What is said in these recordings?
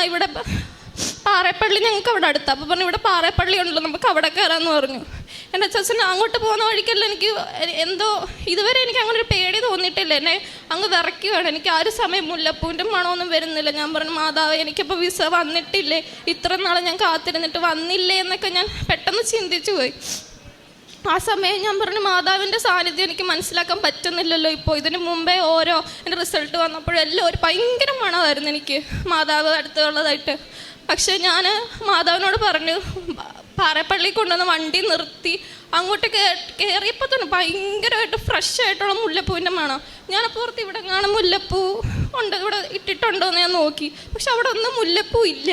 ഇവിടെ പാറേപ്പള്ളി ഞങ്ങൾക്ക് അവിടെ അടുത്താണ്. അപ്പോൾ പറഞ്ഞു ഇവിടെ പാറേപ്പള്ളി ഉണ്ടല്ലോ, നമുക്ക് അവിടെ കയറാമെന്ന് പറഞ്ഞു. എൻ്റെ അച്ഛൻ അങ്ങോട്ട് പോകുന്ന വഴിക്കല്ല എനിക്ക് എന്തോ ഇതുവരെ എനിക്ക് അങ്ങനെ ഒരു പേടി തോന്നിയിട്ടില്ല. എന്നെ അങ്ങ് വിറയ്ക്കുകയാണ്. എനിക്ക് ആ ഒരു സമയം മുല്ലപ്പൂവിൻ്റെ മണമൊന്നും വരുന്നില്ല. ഞാൻ പറഞ്ഞു, മാതാവ് എനിക്കിപ്പോൾ വിസ വന്നിട്ടില്ലേ, ഇത്ര നാളെ ഞാൻ കാത്തിരുന്നിട്ട് വന്നില്ലേ എന്നൊക്കെ ഞാൻ പെട്ടെന്ന് ചിന്തിച്ചു പോയി. ആ സമയം ഞാൻ പറഞ്ഞു, മാതാവിൻ്റെ സാന്നിധ്യം എനിക്ക് മനസ്സിലാക്കാൻ പറ്റുന്നില്ലല്ലോ ഇപ്പോൾ. ഇതിന് മുമ്പേ എൻ്റെ റിസൾട്ട് വന്നപ്പോഴെല്ലാം ഒരു ഭയങ്കര മണമായിരുന്നു എനിക്ക് മാതാവ് അടുത്തുള്ളതായിട്ട്. പക്ഷേ ഞാൻ മാതാവിനോട് പറഞ്ഞു, പാറേപ്പള്ളി കൊണ്ടുവന്ന് വണ്ടി നിർത്തി അങ്ങോട്ട് കയറിയപ്പോൾ തന്നെ ഭയങ്കരമായിട്ട് ഫ്രഷ് ആയിട്ടുള്ള മുല്ലപ്പൂവിൻ്റെ മണം. ഞാനപ്പോൾ ഓർത്ത് ഇവിടെ കാണാൻ മുല്ലപ്പൂ ഉണ്ട്, ഇവിടെ ഇട്ടിട്ടുണ്ടോ എന്ന് ഞാൻ നോക്കി. പക്ഷെ അവിടെ ഒന്നും മുല്ലപ്പൂ ഇല്ല.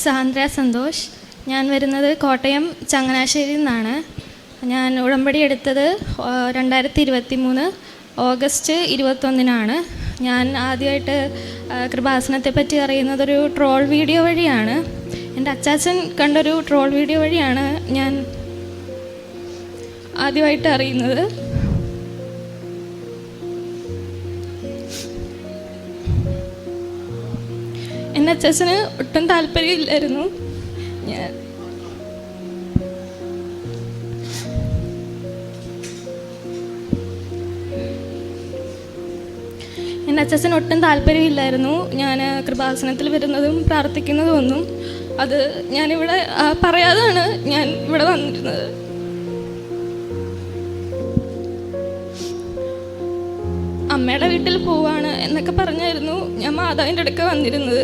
സാന്ദ്ര സന്തോഷ്. ഞാൻ വരുന്നത് കോട്ടയം ചങ്ങനാശ്ശേരിയിൽ നിന്നാണ്. ഞാൻ ഉടമ്പടി എടുത്തത് 2023 ഓഗസ്റ്റ് 21 ഞാൻ ആദ്യമായിട്ട് കൃപാസനത്തെ പറ്റി അറിയുന്നത് ഒരു ട്രോൾ വീഡിയോ വഴിയാണ്. എൻ്റെ അച്ചാച്ചൻ കണ്ടൊരു ട്രോൾ വീഡിയോ വഴിയാണ് ഞാൻ ആദ്യമായിട്ട് അറിയുന്നത്. എൻ്റെ അച്ചാച്ചന് ഒട്ടും താല്പര്യമില്ലായിരുന്നു. എൻ്റെ അച്ഛന് ഒട്ടും താല്പര്യമില്ലായിരുന്നു ഞാൻ കൃപാസനത്തിൽ വരുന്നതും പ്രാർത്ഥിക്കുന്നതും ഒന്നും. അത് ഞാനിവിടെ പറയാതാണ് ഞാൻ ഇവിടെ വന്നിരുന്നത്. അമ്മയുടെ വീട്ടിൽ പോവാണ് എന്നൊക്കെ പറഞ്ഞായിരുന്നു ഞാൻ മാതാവിൻ്റെ അടുക്ക വന്നിരുന്നത്.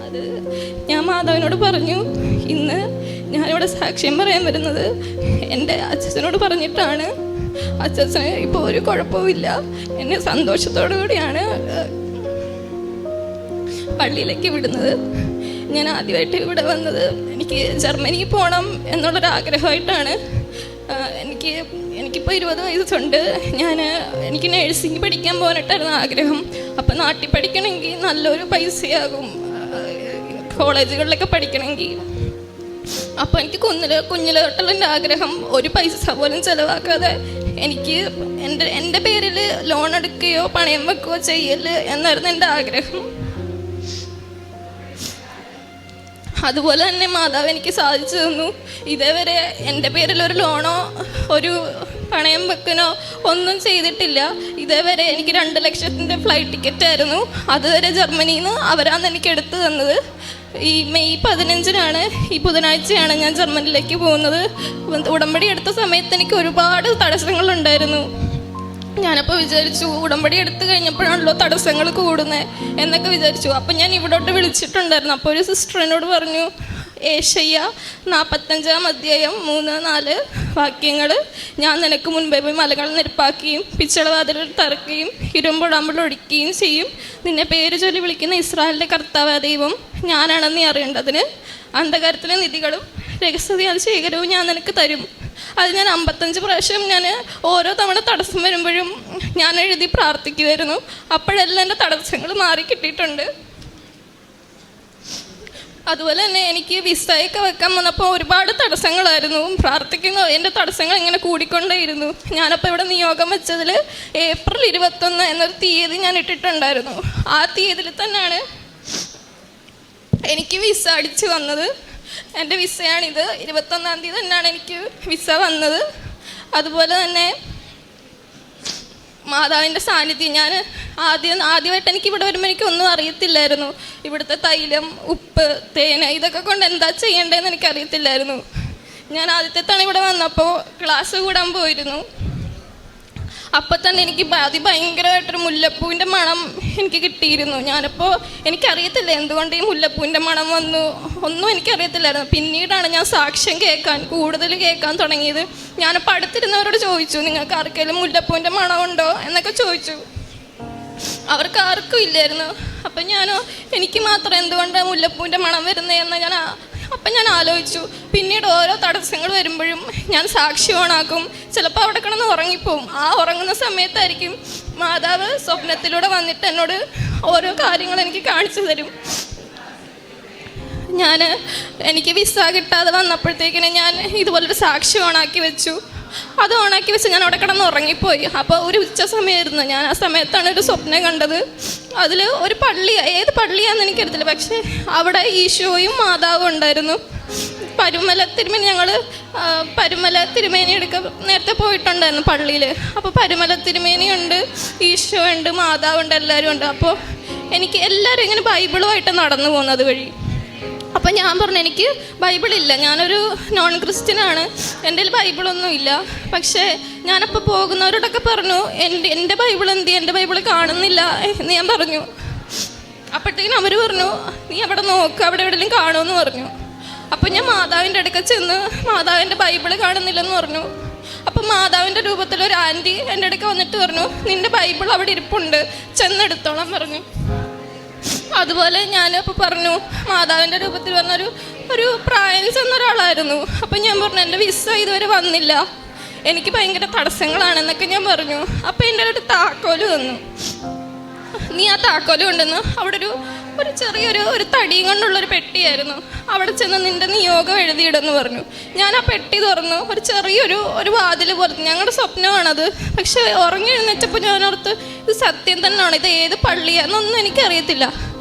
അത് ഞാൻ മാതാവിനോട് പറഞ്ഞു, ഇന്ന് ഞാനിവിടെ സാക്ഷ്യം പറയാൻ വരുന്നത് എൻ്റെ അച്ഛനോട് പറഞ്ഞിട്ടാണ്. അച്ഛന് ഇപ്പോൾ ഒരു കുഴപ്പമില്ല, എന്നെ സന്തോഷത്തോടു കൂടിയാണ് പള്ളിയിലേക്ക് വിടുന്നത്. ഞാൻ ആദ്യമായിട്ട് ഇവിടെ വന്നത് എനിക്ക് ജർമ്മനിയിൽ പോകണം എന്നുള്ളൊരാഗ്രഹമായിട്ടാണ്. എനിക്കിപ്പോൾ 20 വയസ്സുണ്ട്. എനിക്ക് നഴ്സിംഗ് പഠിക്കാൻ പോകാനായിട്ടായിരുന്നു ആഗ്രഹം. അപ്പം നാട്ടിൽ പഠിക്കണമെങ്കിൽ നല്ലൊരു പൈസയാകും, കോളേജുകളിലൊക്കെ പഠിക്കണമെങ്കിൽ. അപ്പോൾ എനിക്ക് കുഞ്ഞിലെ തൊട്ടുള്ള എൻ്റെ ആഗ്രഹം ഒരു പൈസ പോലും ചിലവാക്കാതെ എനിക്ക് എൻ്റെ പേരിൽ ലോൺ എടുക്കുകയോ പണയം വെക്കുകയോ ചെയ്യല് എന്നായിരുന്നു എൻ്റെ ആഗ്രഹം. അതുപോലെ തന്നെ മാതാവ് എനിക്ക് സാധിച്ചു തന്നു. ഇതേവരെ എൻ്റെ പേരിൽ ഒരു ലോണോ ഒരു പണയം വെക്കനോ ഒന്നും ചെയ്തിട്ടില്ല. ഇതേവരെ എനിക്ക് 2 ലക്ഷത്തിൻ്റെ ഫ്ലൈറ്റ് ടിക്കറ്റായിരുന്നു. അതുവരെ ജർമ്മനിയിൽ നിന്ന് അവരാണ് എനിക്ക് എടുത്തു തന്നത്. ഈ മെയ് 15 ഈ ബുധനാഴ്ചയാണ് ഞാൻ ജർമ്മനിയിലേക്ക് പോകുന്നത്. ഉടമ്പടി എടുത്ത സമയത്ത് എനിക്ക് ഒരുപാട് തടസ്സങ്ങളുണ്ടായിരുന്നു. ഞാനപ്പോൾ വിചാരിച്ചു, ഉടമ്പടി എടുത്തു കഴിഞ്ഞപ്പോഴാണല്ലോ തടസ്സങ്ങൾ കൂടുന്നത് എന്നൊക്കെ വിചാരിച്ചു. അപ്പം ഞാൻ ഇവിടോട്ട് വിളിച്ചിട്ടുണ്ടായിരുന്നു. അപ്പോൾ ഒരു സിസ്റ്റർ എന്നോട് പറഞ്ഞു, ഏശയ്യ 45-3-4 വാക്യങ്ങൾ, ഞാൻ നിനക്ക് മുൻപേ പോയി മലകൾ നിരപ്പാക്കുകയും പിച്ചളവാതിൽ തറക്കുകയും ഇരുമ്പുടമ്പൾ ഒടിക്കുകയും ചെയ്യും. നിന്നെ പേര് ചൊല്ലി വിളിക്കുന്ന ഇസ്രായേലിൻ്റെ കർത്താവ് ദൈവം ഞാനാണെന്ന് നീ അറിയേണ്ടതിന് അന്ധകാരത്തിലെ നിധികളും രഹസ്യത ശേഖരവും ഞാൻ നിനക്ക് തരും. അത് ഞാൻ 55 പ്രാവശ്യം ഞാൻ ഓരോ തവണ തടസ്സം വരുമ്പോഴും ഞാൻ എഴുതി പ്രാർത്ഥിക്കുമായിരുന്നു. അപ്പോഴെല്ലാം എൻ്റെ തടസ്സങ്ങൾ മാറി കിട്ടിയിട്ടുണ്ട്. അതുപോലെ തന്നെ എനിക്ക് വിസയൊക്കെ വെക്കാൻ വന്നപ്പോൾ ഒരുപാട് തടസ്സങ്ങളായിരുന്നു. പ്രാർത്ഥിക്കുന്ന എൻ്റെ തടസ്സങ്ങൾ ഇങ്ങനെ കൂടിക്കൊണ്ടേയിരുന്നു. ഞാനപ്പോൾ ഇവിടെ നിയോഗം വെച്ചതിൽ ഏപ്രിൽ 21 എന്നൊരു തീയതി ഞാൻ ഇട്ടിട്ടുണ്ടായിരുന്നു. ആ തീയതിയിൽ തന്നെയാണ് എനിക്ക് വിസ അടിച്ച് വന്നത്. എൻ്റെ വിസയാണിത്. 21-ാം തീയതി തന്നെയാണ് എനിക്ക് വിസ വന്നത്. അതുപോലെ തന്നെ മാതാവിൻ്റെ സാന്നിധ്യം, ഞാൻ ആദ്യമായിട്ട് എനിക്ക് ഇവിടെ വരുമ്പോൾ എനിക്കൊന്നും അറിയത്തില്ലായിരുന്നു. ഇവിടുത്തെ തൈലം, ഉപ്പ്, തേന് ഇതൊക്കെ കൊണ്ട് എന്താ ചെയ്യേണ്ടതെന്ന് എനിക്കറിയത്തില്ലായിരുന്നു. ഞാൻ ആദ്യത്തെ തവണ ഇവിടെ വന്നപ്പോൾ ക്ലാസ് കൂടാൻ പോയിരുന്നു. അപ്പം തന്നെ എനിക്ക് ഭയങ്കരമായിട്ടൊരു മുല്ലപ്പൂവിൻ്റെ മണം എനിക്ക് കിട്ടിയിരുന്നു. ഞാനപ്പോൾ എനിക്കറിയത്തില്ല എന്തുകൊണ്ട് ഈ മുല്ലപ്പൂവിൻ്റെ മണം വന്നു, ഒന്നും എനിക്കറിയത്തില്ലായിരുന്നു. പിന്നീടാണ് ഞാൻ സാക്ഷ്യം കൂടുതൽ കേൾക്കാൻ തുടങ്ങിയത്. ഞാനപ്പോൾ അടുത്തിരുന്നവരോട് ചോദിച്ചു, നിങ്ങൾക്ക് ആർക്കെങ്കിലും മുല്ലപ്പൂവിൻ്റെ മണമുണ്ടോ എന്നൊക്കെ ചോദിച്ചു. അവർക്ക് ആർക്കും ഇല്ലായിരുന്നു. അപ്പം എനിക്ക് മാത്രം എന്തുകൊണ്ട് മുല്ലപ്പൂവിൻ്റെ മണം വരുന്നതെന്ന് ഞാൻ ആലോചിച്ചു. പിന്നീട് ഓരോ തടസ്സങ്ങൾ വരുമ്പോഴും ഞാൻ സാക്ഷി ഓണാക്കും. ചിലപ്പോൾ അവിടെ കിടന്ന് ഉറങ്ങിപ്പോവും. ആ ഉറങ്ങുന്ന സമയത്തായിരിക്കും മാതാവ് സ്വപ്നത്തിലൂടെ വന്നിട്ട് എന്നോട് ഓരോ കാര്യങ്ങൾ എനിക്ക് കാണിച്ചു തരും. എനിക്ക് വിസ കിട്ടാതെ വന്നപ്പോഴത്തേക്കിന് ഞാൻ ഇതുപോലൊരു സാക്ഷി ഓണാക്കി വെച്ചു. അത് ഓണാക്കി വെച്ച് ഞാൻ അവിടെ കിടന്ന് ഉറങ്ങിപ്പോയി. അപ്പോൾ ഒരു ഉച്ച സമയമായിരുന്നു. ഞാൻ ആ സമയത്താണ് ഒരു സ്വപ്നം കണ്ടത്. അതിൽ ഒരു പള്ളി, ഏത് പള്ളിയാണെന്ന് എനിക്കറിയത്തില്ല, പക്ഷേ അവിടെ ഈശോയും മാതാവും ഉണ്ടായിരുന്നു. പരുമല തിരുമേനി, ഞങ്ങൾ പരുമല തിരുമേനി എടുക്കാൻ നേരത്തെ പോയിട്ടുണ്ടായിരുന്നു പള്ളിയിൽ. അപ്പോൾ പരുമല തിരുമേനിയുണ്ട്, ഈശോ ഉണ്ട്, മാതാവുണ്ട്, എല്ലാവരും ഉണ്ട്. അപ്പോൾ എനിക്ക് എല്ലാവരും ഇങ്ങനെ ബൈബിളുമായിട്ട് നടന്നു പോകുന്നത് വഴി. അപ്പം ഞാൻ പറഞ്ഞു എനിക്ക് ബൈബിളില്ല, ഞാനൊരു നോൺ ക്രിസ്ത്യനാണ്, എൻ്റെ കയ്യിൽ ബൈബിളൊന്നും ഇല്ല. പക്ഷേ ഞാനപ്പോൾ പോകുന്നവരോടൊക്കെ പറഞ്ഞു എൻ്റെ ബൈബിൾ എന്ത്, എൻ്റെ ബൈബിൾ കാണുന്നില്ല എന്ന് ഞാൻ പറഞ്ഞു. അപ്പോഴത്തേക്കും അവർ പറഞ്ഞു നീ അവിടെ നോക്ക്, അവിടെ എവിടെയെങ്കിലും കാണുമെന്ന് പറഞ്ഞു. അപ്പം ഞാൻ മാതാവിൻ്റെ അടുക്ക ചെന്ന് മാതാവിൻ്റെ ബൈബിള് കാണുന്നില്ലെന്ന് പറഞ്ഞു. അപ്പം മാതാവിൻ്റെ രൂപത്തിലൊരു ആൻറ്റി എൻ്റെ അടുക്ക വന്നിട്ട് പറഞ്ഞു നിൻ്റെ ബൈബിൾ അവിടെ ഇരിപ്പുണ്ട്, ചെന്നെടുത്തോളാൻ പറഞ്ഞു. അതുപോലെ ഞാനപ്പോൾ പറഞ്ഞു മാതാവിൻ്റെ രൂപത്തിൽ വന്നൊരു പ്രായം ചെന്ന ഒരാളായിരുന്നു. അപ്പം ഞാൻ പറഞ്ഞു എൻ്റെ വിസ ഇതുവരെ വന്നില്ല, എനിക്ക് ഭയങ്കര തടസ്സങ്ങളാണെന്നൊക്കെ ഞാൻ പറഞ്ഞു. അപ്പം എൻ്റെ ഒരു താക്കോല് തന്നു. നീ ആ താക്കോല് കൊണ്ടുവന്ന് അവിടെ ഒരു ചെറിയൊരു തടിയും കൊണ്ടുള്ളൊരു പെട്ടിയായിരുന്നു, അവിടെ ചെന്ന് നിൻ്റെ നിയോഗം എഴുതിയിടുമെന്ന് പറഞ്ഞു. ഞാൻ ആ പെട്ടി തുറന്നു, ഒരു ചെറിയൊരു വാതിൽ പുറത്ത്. ഞങ്ങളുടെ സ്വപ്നമാണത്. പക്ഷെ ഉറങ്ങി എഴുന്നേറ്റപ്പോൾ ഞാനോർത്ത് ഇത് സത്യം തന്നെയാണ്, ഇത് ഏത് പള്ളിയാണെന്നൊന്നും എനിക്കറിയത്തില്ല.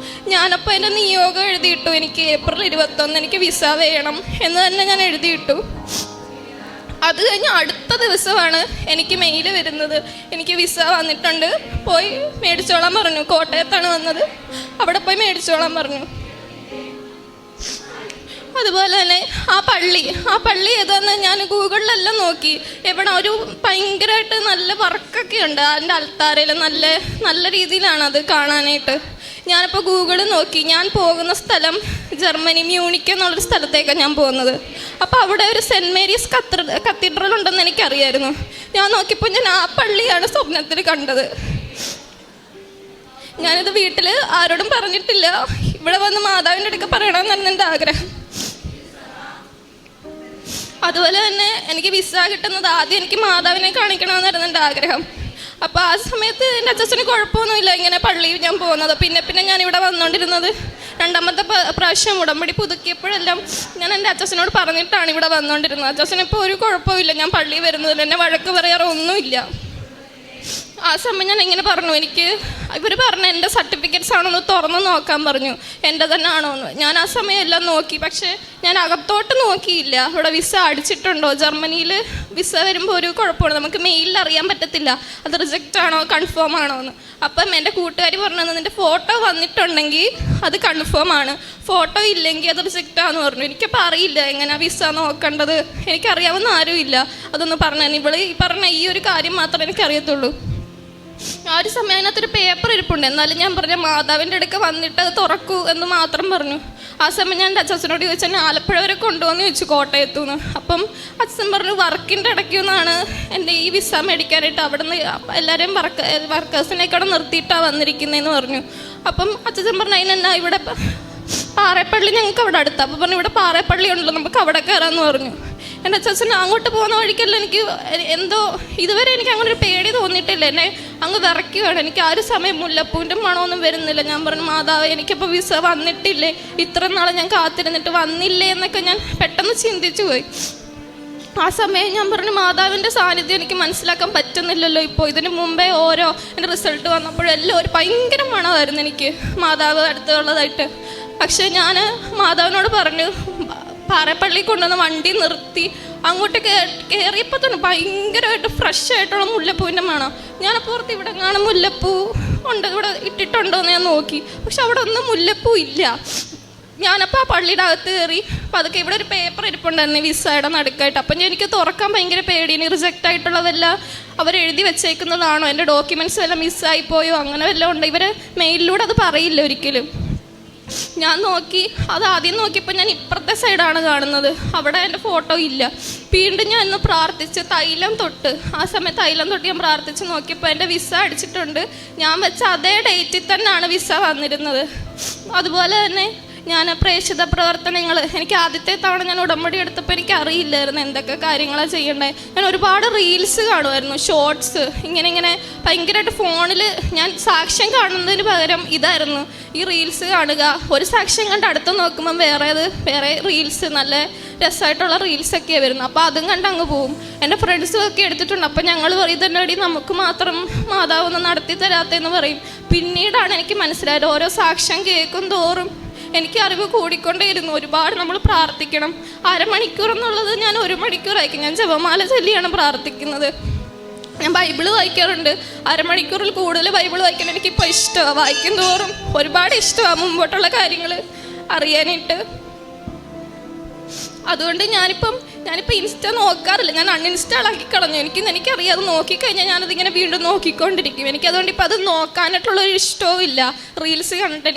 ഞാനപ്പോൾ എൻ്റെ നിയോഗം എഴുതിയിട്ടു, എനിക്ക് ഏപ്രിൽ 21 എനിക്ക് വിസ വേണം എന്ന് തന്നെ ഞാൻ എഴുതിയിട്ടു. അത് കഴിഞ്ഞ് അടുത്ത ദിവസമാണ് എനിക്ക് മെയിൽ വരുന്നത്, എനിക്ക് വിസ വന്നിട്ടുണ്ട്, പോയി മേടിച്ചോളാൻ പറഞ്ഞു. കോട്ടയത്താണ് വന്നത്, അവിടെ പോയി മേടിച്ചോളാൻ പറഞ്ഞു. അതുപോലെ തന്നെ ആ പള്ളി ഏതാന്ന് ഞാൻ ഗൂഗിളിലെല്ലാം നോക്കി. എവിടെ ഒരു ഭയങ്കരമായിട്ട് നല്ല വർക്കൊക്കെ ഉണ്ട് അതിൻ്റെ അൾത്താരയിൽ, നല്ല രീതിയിലാണ് അത് കാണാനായിട്ട്. ഞാനിപ്പോൾ ഗൂഗിളിൽ നോക്കി, ഞാൻ പോകുന്ന സ്ഥലം ജർമ്മനി മ്യൂണിക്ക് എന്നുള്ളൊരു സ്ഥലത്തേക്കാണ് ഞാൻ പോകുന്നത്. അപ്പോൾ അവിടെ ഒരു സെൻറ്റ് മേരീസ് കത്തീഡ്രൽ ഉണ്ടെന്ന് എനിക്കറിയായിരുന്നു. ഞാൻ നോക്കിയപ്പോൾ ഞാൻ ആ പള്ളിയാണ് സ്വപ്നത്തിൽ കണ്ടത്. ഞാനിത് വീട്ടിൽ ആരോടും പറഞ്ഞിട്ടില്ല, ഇവിടെ വന്ന് മാതാവിൻ്റെ അടുക്ക പറയണമെന്നായിരുന്നു എൻ്റെ ആഗ്രഹം. അതുപോലെ തന്നെ എനിക്ക് വിസ കിട്ടുന്നത് ആദ്യം എനിക്ക് മാതാവിനെ കാണിക്കണമെന്നായിരുന്നു എൻ്റെ ആഗ്രഹം. അപ്പോൾ ആ സമയത്ത് എൻ്റെ അച്ഛന് കുഴപ്പമൊന്നുമില്ല ഇങ്ങനെ പള്ളിയിൽ ഞാൻ പോകുന്നത്. പിന്നെ ഞാനിവിടെ വന്നുകൊണ്ടിരുന്നത് രണ്ടാമത്തെ പ്രാവശ്യം ഉടമ്പടി പുതുക്കിയപ്പോഴെല്ലാം ഞാൻ എൻ്റെ അച്ഛനോട് പറഞ്ഞിട്ടാണ് ഇവിടെ വന്നുകൊണ്ടിരുന്നത്. അച്ഛനിപ്പോൾ ഒരു കുഴപ്പമില്ല, ഞാൻ പള്ളിയിൽ വരുന്നതിൽ എന്നെ വഴക്ക് പറയാറോ ഒന്നുമില്ല. ആ സമയം ഞാൻ ഇങ്ങനെ പറഞ്ഞു, ഇവർ പറഞ്ഞു എൻ്റെ സർട്ടിഫിക്കറ്റ്സ് ആണോന്ന് തുറന്ന് നോക്കാൻ പറഞ്ഞു, എൻ്റെ തന്നെ ആണോ എന്ന്. ഞാൻ ആ സമയം എല്ലാം നോക്കി, പക്ഷേ ഞാൻ അകത്തോട്ട് നോക്കിയില്ല. ഇവിടെ വിസ അടിച്ചിട്ടുണ്ടോ, ജർമ്മനിയിൽ വിസ വരുമ്പോൾ ഒരു കുഴപ്പമാണ്, നമുക്ക് മെയിലിൽ അറിയാൻ പറ്റത്തില്ല അത് റിജക്റ്റ് ആണോ കൺഫേം ആണോ എന്ന്. അപ്പം എൻ്റെ കൂട്ടുകാരി പറഞ്ഞത് നിൻ്റെ ഫോട്ടോ വന്നിട്ടുണ്ടെങ്കിൽ അത് കൺഫേം ആണ്, ഫോട്ടോ ഇല്ലെങ്കിൽ അത് റിജക്റ്റ് ആണെന്ന് പറഞ്ഞു. എനിക്കപ്പോൾ അറിയില്ല എങ്ങനെ വിസ നോക്കേണ്ടത്, എനിക്കറിയാവുന്ന ആരും ഇല്ല അതൊന്ന് പറഞ്ഞു. ഇവിടെ ഈ പറഞ്ഞ ഈ ഒരു കാര്യം മാത്രമേ എനിക്കറിയത്തുള്ളൂ. ആ ഒരു സമയം അതിനകത്തൊരു പേപ്പർ ഇരിപ്പുണ്ട്, എന്നാലും ഞാൻ പറഞ്ഞ മാതാവിൻ്റെ അടുക്ക വന്നിട്ട് അത് തുറക്കൂ എന്ന് മാത്രം പറഞ്ഞു. ആ സമയം ഞാൻ എൻ്റെ അച്ഛനോട് ചോദിച്ചാൽ ആലപ്പുഴ വരെ കൊണ്ടുപോകുമെന്ന് ചോദിച്ചു, കോട്ടയത്തു നിന്ന്. അപ്പം അച്ഛൻ പറഞ്ഞു വർക്കിൻ്റെ ഇടയ്ക്ക് നിന്നാണ് എൻ്റെ ഈ വിസ മേടിക്കാനായിട്ട് അവിടെ നിന്ന് എല്ലാവരെയും വർക്കേഴ്സിനെയൊക്കെ അവിടെ നിർത്തിയിട്ടാണ് വന്നിരിക്കുന്നതെന്ന് പറഞ്ഞു. അപ്പം അച്ഛൻ പറഞ്ഞു അതിനെന്നാ ഇവിടെ പാറേപ്പള്ളി ഞങ്ങൾക്ക് അവിടെ അടുത്താണ്. അപ്പോൾ പറഞ്ഞു ഇവിടെ പാറേപ്പള്ളി ഉണ്ടല്ലോ, നമുക്ക് അവിടെ കയറാമെന്ന് പറഞ്ഞു. എൻ്റെ അച്ഛൻ അങ്ങോട്ട് പോകുന്ന വഴിക്കല്ല എനിക്ക് എന്തോ ഇതുവരെ എനിക്ക് അങ്ങനെ ഒരു പേടി തോന്നിയിട്ടില്ല, എന്നെ അങ്ങ് വിറയ്ക്കുകയാണ്. എനിക്ക് ആ ഒരു സമയം മുല്ലപ്പൂവിൻ്റെ മണമൊന്നും വരുന്നില്ല. ഞാൻ പറഞ്ഞു മാതാവ് എനിക്കിപ്പോൾ വിസ വന്നിട്ടില്ലേ, ഇത്ര നാളെ ഞാൻ കാത്തിരുന്നിട്ട് വന്നില്ലേ എന്നൊക്കെ ഞാൻ പെട്ടെന്ന് ചിന്തിച്ചു പോയി. ആ സമയം ഞാൻ പറഞ്ഞു മാതാവിൻ്റെ സാന്നിധ്യം എനിക്ക് മനസ്സിലാക്കാൻ പറ്റുന്നില്ലല്ലോ ഇപ്പോൾ. ഇതിന് മുമ്പേ എൻ്റെ റിസൾട്ട് വന്നപ്പോഴെല്ലാം ഒരു ഭയങ്കര മണമായിരുന്നു എനിക്ക് മാതാവ് അടുത്തുള്ളതായിട്ട്. പക്ഷേ ഞാൻ മാതാവിനോട് പറഞ്ഞു പാറേപ്പള്ളി കൊണ്ടുവന്ന് വണ്ടി നിർത്തി അങ്ങോട്ട് കയറിയപ്പോൾ തന്നെ ഭയങ്കരമായിട്ട് ഫ്രഷ് ആയിട്ടുള്ള മുല്ലപ്പൂവിൻ്റെ മണം. ഞാനപ്പോൾ ഓർത്ത് ഇവിടെ കാണാൻ മുല്ലപ്പൂ ഉണ്ട്, ഇവിടെ ഇട്ടിട്ടുണ്ടോ എന്ന് ഞാൻ നോക്കി, പക്ഷെ അവിടെ ഒന്നും മുല്ലപ്പൂ ഇല്ല. ഞാനപ്പോൾ ആ പള്ളിയുടെ അകത്ത് കയറി. അപ്പോൾ അതൊക്കെ ഇവിടെ ഒരു പേപ്പർ ഇരിപ്പുണ്ടായിരുന്നു വിസയുടെ നടുക്കായിട്ട്. അപ്പം എനിക്ക് തുറക്കാൻ ഭയങ്കര പേടിയാണ്, റിജക്റ്റ് ആയിട്ടുള്ളതെല്ലാം അവരെഴുതി വെച്ചേക്കുന്നതാണോ, എൻ്റെ ഡോക്യുമെൻറ്റ്സ് എല്ലാം മിസ്സായിപ്പോയോ അങ്ങനെ വല്ലതും ഉണ്ട്. ഇവർ മെയിലിലൂടെ അത് പറയില്ല ഒരിക്കലും. ഞാൻ നോക്കി, അത് ആദ്യം നോക്കിയപ്പോൾ ഞാൻ ഇപ്പുറത്തെ സൈഡാണ് കാണുന്നത്, അവിടെ എൻ്റെ ഫോട്ടോ ഇല്ല. വീണ്ടും ഞാൻ ഇന്ന് പ്രാർത്ഥിച്ച് തൈലം തൊട്ട് ഞാൻ പ്രാർത്ഥിച്ച് നോക്കിയപ്പോൾ എൻ്റെ വിസ അടിച്ചിട്ടുണ്ട്. ഞാൻ വെച്ച അതേ ഡേറ്റിൽ തന്നെയാണ് വിസ വന്നിരുന്നത്. അതുപോലെ തന്നെ ഞാൻ പ്രേക്ഷിത പ്രവർത്തനങ്ങൾ, എനിക്ക് ആദ്യത്തെ തവണ ഞാൻ ഉടമ്പടി എടുത്തപ്പോൾ എനിക്ക് അറിയില്ലായിരുന്നു എന്തൊക്കെ കാര്യങ്ങളാണ് ചെയ്യേണ്ടത്. ഞാൻ ഒരുപാട് റീൽസ് കാണുമായിരുന്നു, ഷോർട്സ്, ഇങ്ങനെ ഭയങ്കരമായിട്ട് ഫോണിൽ ഞാൻ സാക്ഷ്യം കാണുന്നതിന് പകരം ഇതായിരുന്നു ഈ റീൽസ് കാണുക. ഒരു സാക്ഷ്യം കണ്ട് അടുത്ത് നോക്കുമ്പം വേറെ റീൽസ്, നല്ല രസമായിട്ടുള്ള റീൽസൊക്കെയാണ് വരുന്നത്. അപ്പോൾ അതും കണ്ട് അങ്ങ് പോവും. എൻ്റെ ഫ്രണ്ട്സും ഒക്കെ എടുത്തിട്ടുണ്ട്. അപ്പോൾ ഞങ്ങൾ പറയും ഇതന്നടി നമുക്ക് മാത്രം മാതാവ് ഒന്ന് നടത്തി തരാത്തെന്ന് പറയും. പിന്നീടാണ് എനിക്ക് മനസ്സിലായത് ഓരോ സാക്ഷ്യം കേൾക്കും തോറും എനിക്ക് അറിവ് കൂടിക്കൊണ്ടേയിരുന്നു. ഒരുപാട് നമ്മൾ പ്രാർത്ഥിക്കണം. അരമണിക്കൂർ എന്നുള്ളത് ഞാൻ 1 മണിക്കൂറായിരിക്കും. ഞാൻ ജപമാല ചൊല്ലിയാണ് പ്രാർത്ഥിക്കുന്നത്. ഞാൻ ബൈബിള് വായിക്കാറുണ്ട്. അരമണിക്കൂറിൽ കൂടുതൽ ബൈബിള് വായിക്കാൻ എനിക്കിപ്പോൾ ഇഷ്ടമാണ്. വായിക്കും തോറും ഒരുപാട് ഇഷ്ടമാണ് മുമ്പോട്ടുള്ള കാര്യങ്ങൾ അറിയാനായിട്ട്. അതുകൊണ്ട് ഞാനിപ്പം ഇൻസ്റ്റ നോക്കാറില്ല. ഞാൻ അൺഇൻസ്റ്റാൾ ആക്കി കളഞ്ഞു. എനിക്കറിയാം, അത് നോക്കിക്കഴിഞ്ഞാൽ ഞാനതിങ്ങനെ വീണ്ടും നോക്കിക്കൊണ്ടിരിക്കും. എനിക്കതുകൊണ്ട് ഇപ്പം അത് നോക്കാനായിട്ടുള്ളൊരു ഇഷ്ടവും ഇല്ല. റീൽസ് കണ്ടിട്ട്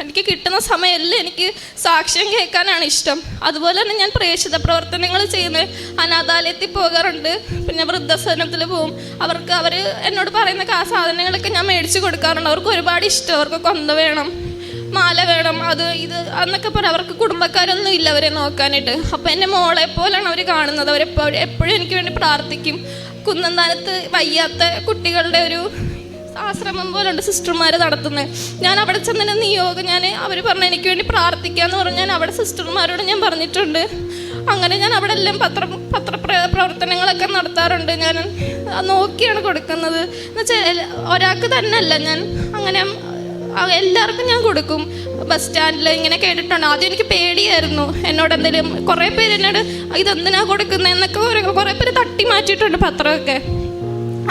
എനിക്ക് കിട്ടുന്ന സമയമെല്ലാം എനിക്ക് സാക്ഷ്യം കേൾക്കാനാണ് ഇഷ്ടം. അതുപോലെ തന്നെ ഞാൻ പ്രേക്ഷിത പ്രവർത്തനങ്ങൾ ചെയ്യുന്നത്. അനാഥാലയത്തിൽ പോകാറുണ്ട്, പിന്നെ വൃദ്ധസദനത്തിൽ പോകും. അവർ എന്നോട് പറയുന്ന സാധനങ്ങളൊക്കെ ഞാൻ മേടിച്ച് കൊടുക്കാറുണ്ട്. അവർക്ക് ഒരുപാട് ഇഷ്ടം. അവർക്ക് കൊന്ത വേണം, മാല വേണം, അത് ഇത് എന്നൊക്കെ പറയാം. അവർക്ക് കുടുംബക്കാരൊന്നും ഇല്ല അവരെ നോക്കാനായിട്ട്. അപ്പം എൻ്റെ മോളെ പോലെയാണ് അവർ കാണുന്നത്. എപ്പോഴും എനിക്ക് വേണ്ടി പ്രാർത്ഥിക്കും. കുന്നന്താനത്ത് വയ്യാത്ത കുട്ടികളുടെ ഒരു ആശ്രമം പോലുണ്ട് സിസ്റ്റർമാർ നടത്തുന്നത്. ഞാൻ അവിടെ ചെന്നതിന് നിയോഗം അവർ പറഞ്ഞ എനിക്ക് വേണ്ടി പ്രാർത്ഥിക്കാമെന്ന് പറഞ്ഞ് ഞാൻ അവിടെ സിസ്റ്റർമാരോട് ഞാൻ പറഞ്ഞിട്ടുണ്ട്. അങ്ങനെ ഞാൻ അവിടെ എല്ലാം പ്രവർത്തനങ്ങളൊക്കെ നടത്താറുണ്ട്. ഞാൻ നോക്കിയാണ് കൊടുക്കുന്നത്. എന്നുവെച്ചാൽ ഒരാൾക്ക് തന്നെ അല്ല, ഞാൻ അങ്ങനെ എല്ലാവർക്കും ഞാൻ കൊടുക്കും. ബസ് സ്റ്റാൻഡിൽ ഇങ്ങനെ കേട്ടിട്ടുണ്ട്. ആദ്യം എനിക്ക് പേടിയായിരുന്നു. എന്നോട് എന്തെങ്കിലും കുറേ പേര് എന്നോട് ഇതെന്തിനാ കൊടുക്കുന്നത് എന്നൊക്കെ കുറേ പേര് തട്ടി മാറ്റിയിട്ടുണ്ട് പത്രമൊക്കെ.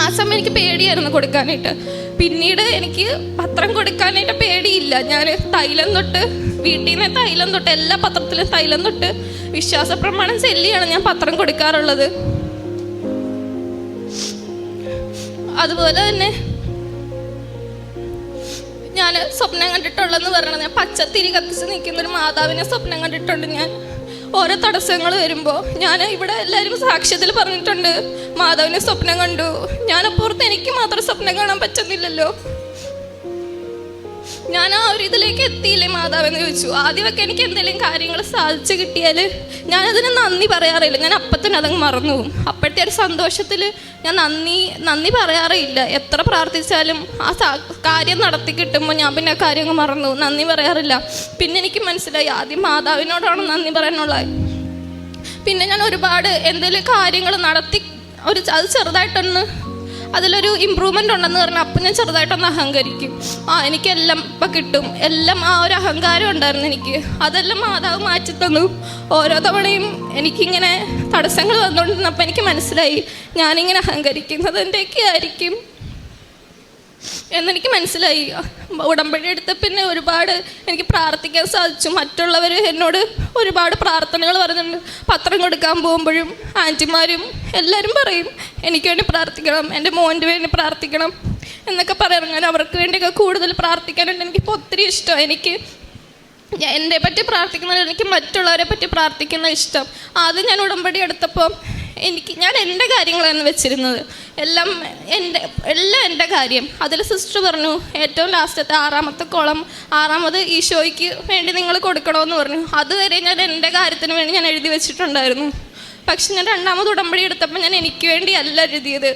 ആ സമയം എനിക്ക് പേടിയായിരുന്നു കൊടുക്കാനായിട്ട്. പിന്നീട് എനിക്ക് പത്രം കൊടുക്കാനായിട്ട് പേടിയില്ല. ഞാൻ തൈലം തൊട്ട്, വീട്ടിൽ നിന്ന് തൈലം തൊട്ട്, എല്ലാ പത്രത്തിലും തൈലം തൊട്ട് വിശ്വാസ പ്രമാണം ചൊല്ലിയാണ് ഞാൻ പത്രം കൊടുക്കാറുള്ളത്. അതുപോലെ തന്നെ ഞാൻ സ്വപ്നം കണ്ടിട്ടുള്ളതെന്ന് പറയണത്, ഞാൻ പച്ചത്തിരി കത്തിച്ച് നിൽക്കുന്നൊരു മാതാവിനെ സ്വപ്നം കണ്ടിട്ടുണ്ട്. ഞാൻ ഓരോ തടസ്സങ്ങൾ വരുമ്പോൾ ഇവിടെ എല്ലാവരും സാക്ഷ്യത്തിൽ പറഞ്ഞിട്ടുണ്ട് മാതാവിനെ സ്വപ്നം കണ്ടു. ഞാനപ്പുറത്ത് എനിക്ക് മാത്രം സ്വപ്നം കാണാൻ പറ്റുന്നില്ലല്ലോ. ഞാൻ ആ ഒരു ഇതിലേക്ക് എത്തിയില്ലേ മാതാവെന്ന് ചോദിച്ചു. ആദ്യമൊക്കെ എനിക്ക് എന്തെങ്കിലും കാര്യങ്ങൾ സാധിച്ചു കിട്ടിയാൽ ഞാനതിന് നന്ദി പറയാറില്ല. ഞാൻ അപ്പത്തന്നെ അതങ്ങ് മറന്നു പോകും. അപ്പോഴത്തെ ഒരു സന്തോഷത്തിൽ ഞാൻ നന്ദി പറയാറില്ല. എത്ര പ്രാർത്ഥിച്ചാലും ആ കാര്യം നടത്തി കിട്ടുമ്പോൾ ഞാൻ പിന്നെ ആ കാര്യം അങ്ങ് മറന്നു, നന്ദി പറയാറില്ല. പിന്നെ എനിക്ക് മനസ്സിലായി ആദ്യം മാതാവിനോടാണ് നന്ദി പറയാനുള്ളത്. പിന്നെ ഞാൻ ഒരുപാട് എന്തെങ്കിലും കാര്യങ്ങൾ നടത്തി അത് ചെറുതായിട്ടൊന്ന് അതിലൊരു ഇമ്പ്രൂവ്മെൻ്റ് ഉണ്ടെന്ന് പറഞ്ഞാൽ അപ്പം ഞാൻ ചെറുതായിട്ടൊന്ന് അഹങ്കരിക്കും. എനിക്കെല്ലാം ഇപ്പം കിട്ടും, എല്ലാം ആ ഒരു അഹങ്കാരം ഉണ്ടായിരുന്നു എനിക്ക്. അതെല്ലാം മാതാവ് മാറ്റി തന്നു. ഓരോ തവണയും എനിക്കിങ്ങനെ തടസ്സങ്ങൾ വന്നുകൊണ്ടിരുന്നപ്പോൾ എനിക്ക് മനസ്സിലായി ഞാനിങ്ങനെ അഹങ്കരിക്കുന്നത് എൻ്റെയൊക്കെ ആയിരിക്കും എന്നെനിക്ക് മനസ്സിലായി. ഉടമ്പടി എടുത്ത പിന്നെ ഒരുപാട് എനിക്ക് പ്രാർത്ഥിക്കാൻ സാധിച്ചു. മറ്റുള്ളവർ എന്നോട് ഒരുപാട് പ്രാർത്ഥനകൾ പറയുന്നുണ്ട്. പത്രം കൊടുക്കാൻ പോകുമ്പോഴും ആൻറ്റിമാരും എല്ലാവരും പറയും എനിക്ക് വേണ്ടി പ്രാർത്ഥിക്കണം, എൻ്റെ മോൻ്റെ വേണ്ടി പ്രാർത്ഥിക്കണം എന്നൊക്കെ പറയാറ്. ഞാൻ അവർക്ക് വേണ്ടിയൊക്കെ കൂടുതൽ പ്രാർത്ഥിക്കാനുണ്ട്. എനിക്കിപ്പോൾ ഒത്തിരി ഇഷ്ടമാണ്. എനിക്ക് എൻ്റെ പറ്റി പ്രാർത്ഥിക്കുന്നത്, എനിക്ക് മറ്റുള്ളവരെ പറ്റി പ്രാർത്ഥിക്കുന്ന ഇഷ്ടം. ആദ്യം ഞാൻ ഉടമ്പടി എടുത്തപ്പോൾ ഞാൻ എൻ്റെ കാര്യങ്ങളാണ് വെച്ചിരുന്നത്. എല്ലാം എൻ്റെ കാര്യം. അതിൽ സിസ്റ്റർ പറഞ്ഞു ഏറ്റവും ലാസ്റ്റത്തെ 6ാമത്തെ കോളം 6ാമത് ഈശോയ്ക്ക് വേണ്ടി നിങ്ങൾ കൊടുക്കണമെന്ന് പറഞ്ഞു. അതുവരെ ഞാൻ എൻ്റെ കാര്യത്തിന് വേണ്ടി ഞാൻ എഴുതി വെച്ചിട്ടുണ്ടായിരുന്നു. പക്ഷെ ഞാൻ 2ാമത് ഉടമ്പടി എടുത്തപ്പോൾ ഞാൻ എനിക്ക് വേണ്ടി അല്ല എഴുതിയത്.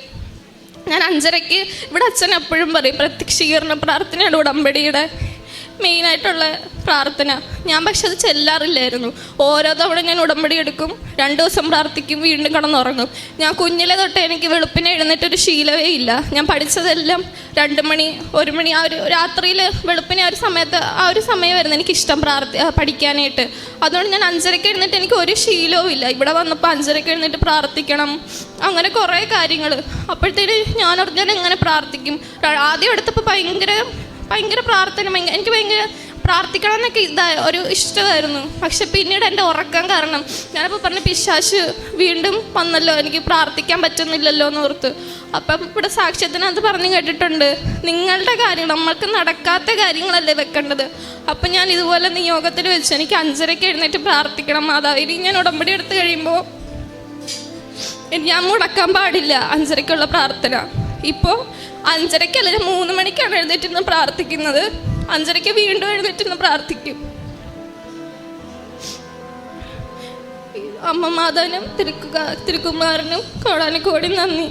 ഞാൻ 5:30 ഇവിടെ അച്ഛൻ എപ്പോഴും പറയും പ്രത്യക്ഷീകരണ പ്രാർത്ഥനയാണ് ഉടമ്പടിയുടെ മെയിനായിട്ടുള്ള പ്രാർത്ഥന. ഞാൻ പക്ഷെ അത് ചെല്ലാറില്ലായിരുന്നു. ഓരോ തവണ ഞാൻ ഉടമ്പടി എടുക്കും, 2 ദിവസം പ്രാർത്ഥിക്കും, വീണ്ടും കിടന്നുറങ്ങും. ഞാൻ കുഞ്ഞിലെ തൊട്ട് എനിക്ക് വെളുപ്പിനെ എഴുന്നേറ്റൊരു ശീലമേ ഇല്ല. ഞാൻ പഠിച്ചതെല്ലാം 2 മണി 1 മണി ആ ഒരു രാത്രിയിൽ വെളുപ്പിനെ ആ ഒരു സമയമായിരുന്നു എനിക്കിഷ്ടം പഠിക്കാനായിട്ട്. അതുകൊണ്ട് ഞാൻ 5:30 എഴുന്നേറ്റ് എനിക്ക് ഒരു ശീലവും ഇല്ല. ഇവിടെ വന്നപ്പോൾ 5:30 എഴുന്നേറ്റ് പ്രാർത്ഥിക്കണം, അങ്ങനെ കുറേ കാര്യങ്ങൾ. അപ്പോഴത്തേന് ഞാൻ എങ്ങനെ പ്രാർത്ഥിക്കും. ആദ്യം എടുത്തപ്പോൾ ഭയങ്കര പ്രാർത്ഥന, എനിക്ക് ഭയങ്കര പ്രാർത്ഥിക്കണം എന്നൊക്കെ ഒരു ഇഷ്ടമായിരുന്നു. പക്ഷെ പിന്നീട് എൻ്റെ ഉറക്കം കാരണം ഞാനിപ്പോൾ പറഞ്ഞ പിശാച് വീണ്ടും വന്നല്ലോ, എനിക്ക് പ്രാർത്ഥിക്കാൻ പറ്റുന്നില്ലല്ലോ എന്ന് ഓർത്ത്. അപ്പം ഇവിടെ സാക്ഷ്യത്തിനകത്ത് പറഞ്ഞു കേട്ടിട്ടുണ്ട് നിങ്ങളുടെ കാര്യങ്ങൾ, നമ്മൾക്ക് നടക്കാത്ത കാര്യങ്ങളല്ലേ വെക്കേണ്ടത്. അപ്പം ഞാൻ ഇതുപോലെ നിയോഗത്തിൽ വെച്ച് എനിക്ക് 5:30 എഴുന്നേറ്റ് പ്രാർത്ഥിക്കണം മാതാവിന്. ഞാൻ ഉടമ്പടി എടുത്ത് കഴിയുമ്പോൾ ഞാൻ മുടക്കാൻ പാടില്ല 5:30 പ്രാർത്ഥന. ഇപ്പോൾ 5:30 3 മണിക്കാണ് എഴുന്നേറ്റിരുന്ന് പ്രാർത്ഥിക്കുന്നത്. 5:30 വീണ്ടും എഴുന്നേറ്റിരുന്ന് പ്രാർത്ഥിക്കും. അമ്മ മാതാവിനും തിരുക്കുമാരനും കോടാനുകോടി നന്ദി.